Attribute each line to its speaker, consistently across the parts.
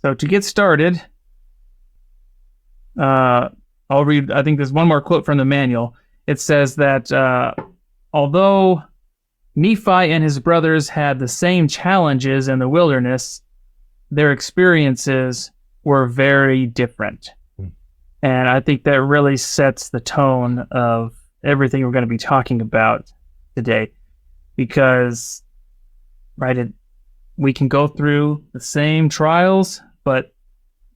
Speaker 1: So to get started, I'll read, I think there's one more quote from the manual. It says that although Nephi and his brothers had the same challenges in the wilderness, their experiences were very different. And I think that really sets the tone of everything we're going to be talking about today. Because, right, we can go through the same trials, but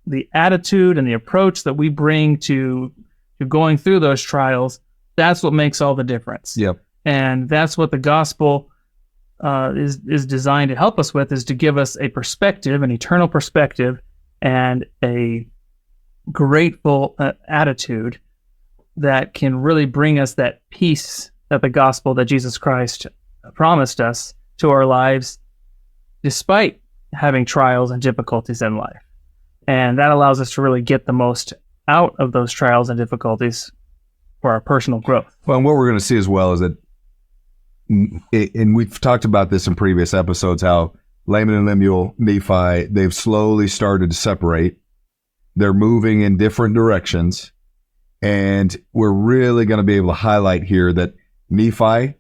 Speaker 1: the attitude and the approach that we bring to going through those trials, that's what makes all the difference.
Speaker 2: Yep.
Speaker 1: And that's what the gospel is designed to help us with, is to give us a perspective, an eternal perspective, and a grateful attitude that can really bring us that peace that the gospel that Jesus Christ promised us to our lives, despite having trials and difficulties in life. And that allows us to really get the most out of those trials and difficulties for our personal growth.
Speaker 2: Well, and what we're going to see as well is that, and we've talked about this in previous episodes, how Laman and Lemuel, Nephi, they've slowly started to separate. They're moving in different directions. And we're really going to be able to highlight here that Nephi,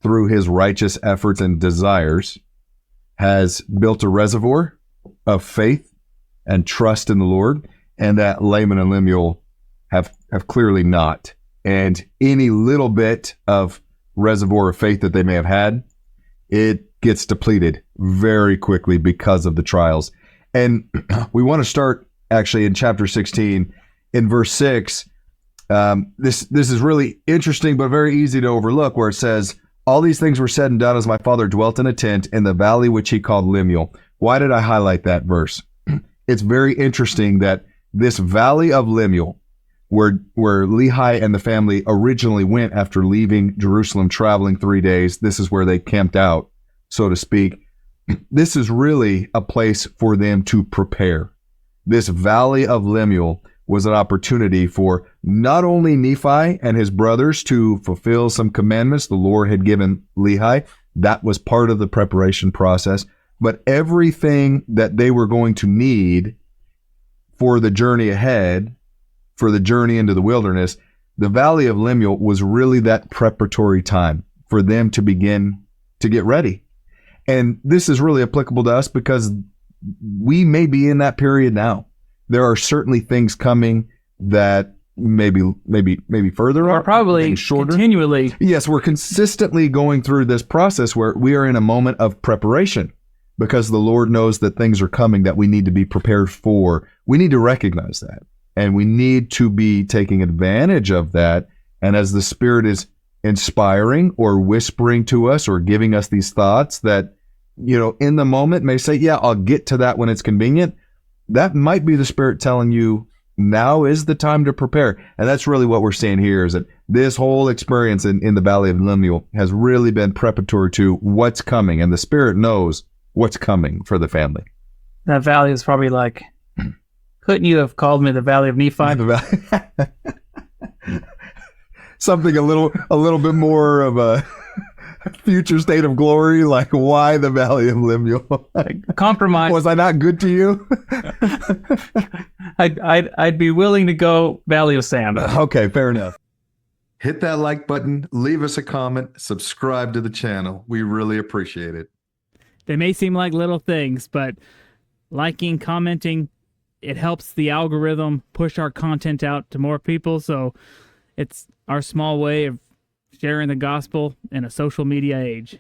Speaker 2: through his righteous efforts and desires, has built a reservoir of faith and trust in the Lord, and that Laman and Lemuel have clearly not. And any little bit of reservoir of faith that they may have had, it gets depleted very quickly because of the trials. And we want to start actually in chapter 16, in verse 6. This is really interesting, but very easy to overlook, where it says, "All these things were said and done as my father dwelt in a tent in the valley which he called Lemuel." Why did I highlight that verse? It's very interesting that this valley of Lemuel, where Lehi and the family originally went after leaving Jerusalem, traveling 3 days, this is where they camped out, so to speak. This is really a place for them to prepare. This valley of Lemuel was an opportunity for not only Nephi and his brothers to fulfill some commandments the Lord had given Lehi. That was part of the preparation process. But everything that they were going to need for the journey ahead, for the journey into the wilderness, the Valley of Lemuel was really that preparatory time for them to begin to get ready. And this is really applicable to us because we may be in that period now. There are certainly things coming that maybe further
Speaker 1: or probably
Speaker 2: shorter.
Speaker 1: Continually.
Speaker 2: Yes, we're consistently going through this process where we are in a moment of preparation because the Lord knows that things are coming that we need to be prepared for. We need to recognize that, and we need to be taking advantage of that. And as the Spirit is inspiring or whispering to us or giving us these thoughts that, in the moment may say, yeah, I'll get to that when it's convenient. That might be the Spirit telling you now is the time to prepare. And that's really what we're seeing here, is that this whole experience in the Valley of Lemuel has really been preparatory to what's coming. And the Spirit knows what's coming for the family.
Speaker 1: That valley is probably like, couldn't you have called me the Valley of Nephi?
Speaker 2: Something a little bit more of a future state of glory, like why the Valley of Lemuel?
Speaker 1: Compromise.
Speaker 2: Was I not good to you?
Speaker 1: I'd be willing to go Valley of Sand.
Speaker 2: Okay, fair enough. Hit that like button, leave us a comment, subscribe to the channel. We really appreciate it.
Speaker 3: They may seem like little things, but liking, commenting, it helps the algorithm push our content out to more people. So it's our small way of sharing the gospel in a social media age.